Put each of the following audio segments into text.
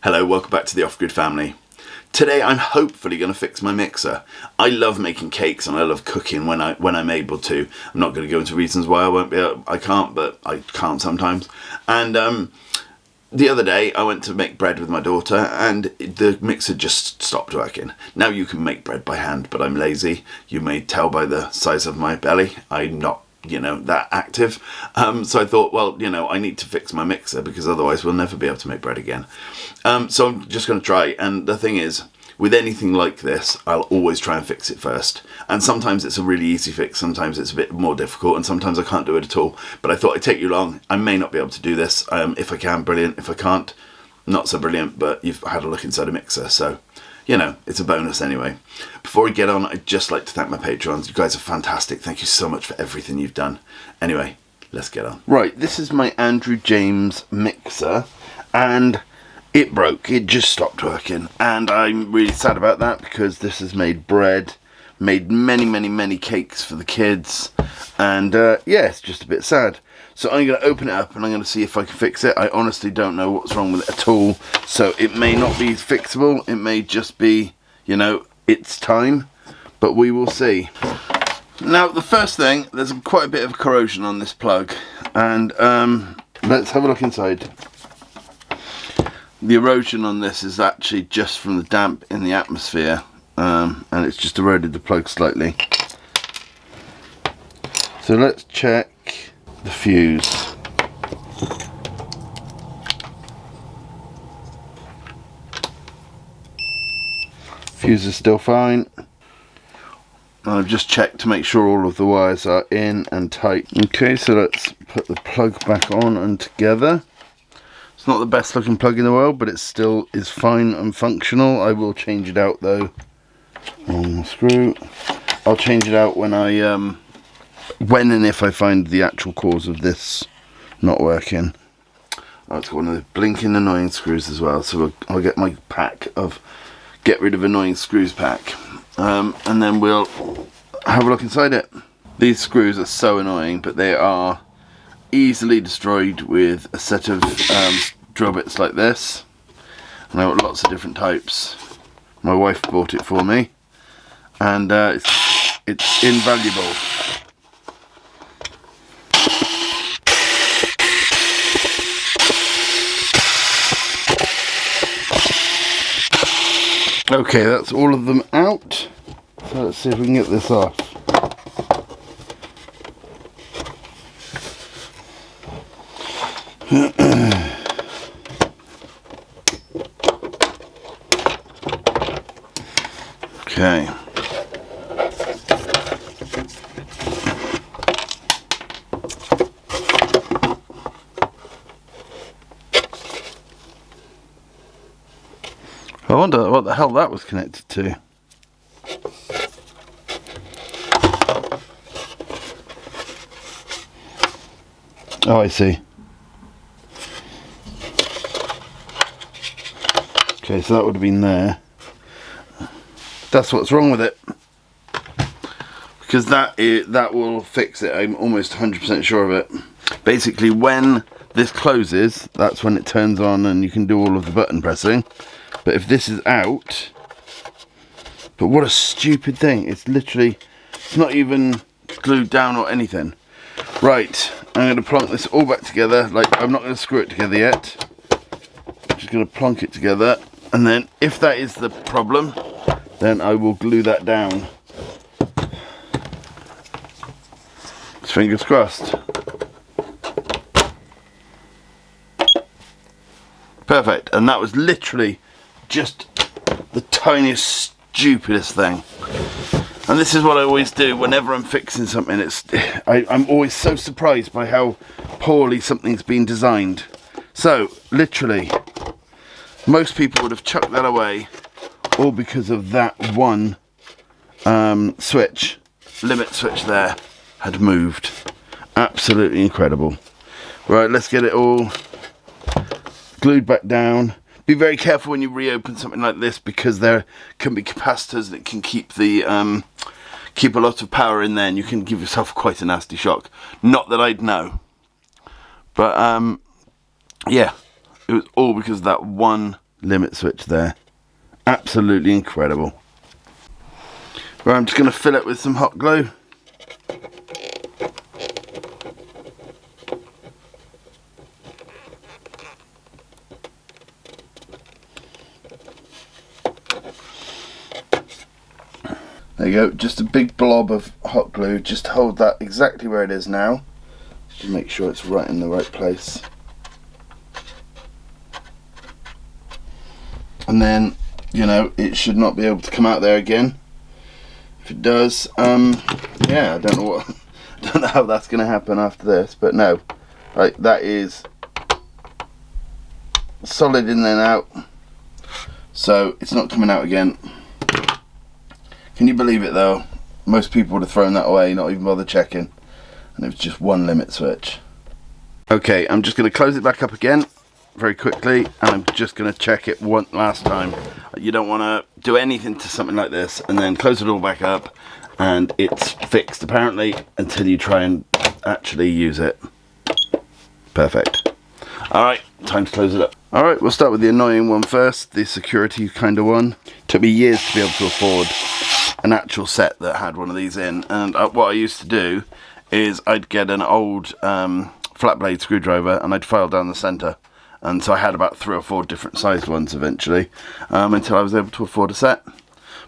Hello, welcome back to the Off-Grid family. Today I'm hopefully going to fix my mixer. I love making cakes and I love cooking when I'm able to. I'm not going to go into reasons why I can't, but I can't sometimes. And the other day I went to make bread with my daughter and the mixer just stopped working. Now you can make bread by hand, but I'm lazy. You may tell by the size of my belly. I'm not that active. So I thought, well, I need to fix my mixer because otherwise we'll never be able to make bread again. So I'm just going to try. And the thing is, with anything like this, I'll always try and fix it first. And sometimes it's a really easy fix. Sometimes it's a bit more difficult and sometimes I can't do it at all. But I thought it'd take you long. I may not be able to do this. If I can, brilliant. If I can't, not so brilliant, but you've had a look inside a mixer. So it's a bonus anyway. Before we get on, I'd just like to thank my patrons. You guys are fantastic. Thank you so much for everything you've done. Anyway, let's get on. Right, this is my Andrew Jaynes mixer, and it broke. It just stopped working, and I'm really sad about that because this has made bread, made many cakes for the kids, and it's just a bit sad. So I'm going to open it up and I'm going to see if I can fix it. I honestly don't know what's wrong with it at all. So it may not be fixable. It may just be, it's time. But we will see. Now, the first thing, there's quite a bit of corrosion on this plug. And let's have a look inside. The erosion on this is actually just from the damp in the atmosphere. And it's just eroded the plug slightly. So let's check the fuse. Fuse is still fine. I've just checked to make sure all of the wires are in and tight. Okay, so let's put the plug back on and together. It's not the best looking plug in the world, but it still is fine and functional. I will change it out though. On the screw. I'll change it out when when and if I find the actual cause of this not working. It's got one of the blinking annoying screws as well, so I'll get my pack of get rid of annoying screws pack, and then we'll have a look inside it. These screws are so annoying, but they are easily destroyed with a set of drill bits like this, and I've got lots of different types. My wife bought it for me, and it's invaluable. Okay, that's all of them out. So let's see if we can get this off. Okay. I wonder what the hell that was connected to. Oh, I see. Okay, so that would have been there. That's what's wrong with it. Because that will fix it. I'm almost 100% sure of it. Basically, when this closes, that's when it turns on and you can do all of the button pressing. But if this is out, but what a stupid thing. It's not even glued down or anything. Right, I'm going to plonk this all back together. I'm not going to screw it together yet. I'm just going to plonk it together. And then if that is the problem, then I will glue that down. Fingers crossed. Perfect, and that was literally just the tiniest, stupidest thing. And this is what I always do whenever I'm fixing something. I'm always so surprised by how poorly something's been designed. So, literally, most people would have chucked that away, all because of that one limit switch there had moved. Absolutely incredible. Right, let's get it all glued back down. Be very careful when you reopen something like this because there can be capacitors that can keep the keep a lot of power in there, and you can give yourself quite a nasty shock. Not that I'd know, but yeah, it was all because of that one limit switch there. Absolutely incredible. Right, I'm just going to fill it with some hot glue. There you go, just a big blob of hot glue. Just hold that exactly where it is now. Just make sure it's right in the right place. And then, you know, it should not be able to come out there again. If it does, yeah, I don't know how that's going to happen after this, but no. Right, that is solid in there now. So it's not coming out again. Can you believe it though? Most people would have thrown that away, not even bother checking. And it was just one limit switch. Okay, I'm just going to close it back up again very quickly, and I'm just going to check it one last time. You don't want to do anything to something like this and then close it all back up and it's fixed apparently until you try and actually use it. Perfect. Alright, time to close it up. Alright, we'll start with the annoying one first, the security kind of one. Took me years to be able to afford an actual set that had one of these in, and what I used to do is I'd get an old flat blade screwdriver and I'd file down the centre, and so I had about 3 or 4 different sized ones eventually, until I was able to afford a set.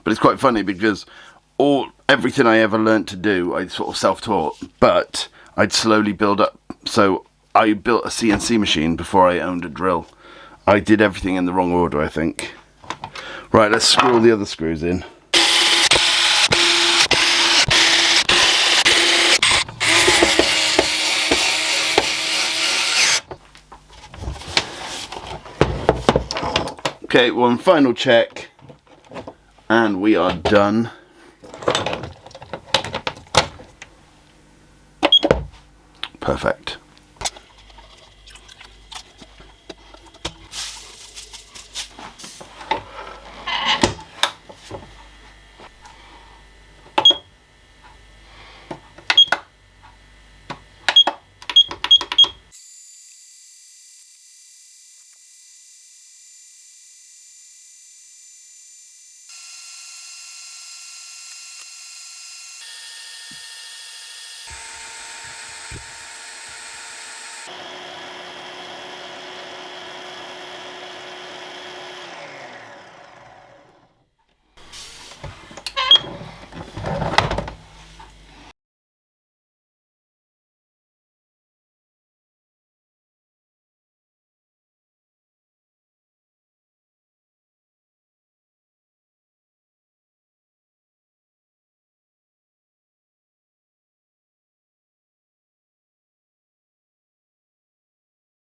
But it's quite funny because everything I ever learnt to do I sort of self-taught, but I'd slowly build up. So I built a CNC machine before I owned a drill. I did everything in the wrong order, I think. Right, let's screw all the other screws in. Okay, one final check, and we are done. Perfect.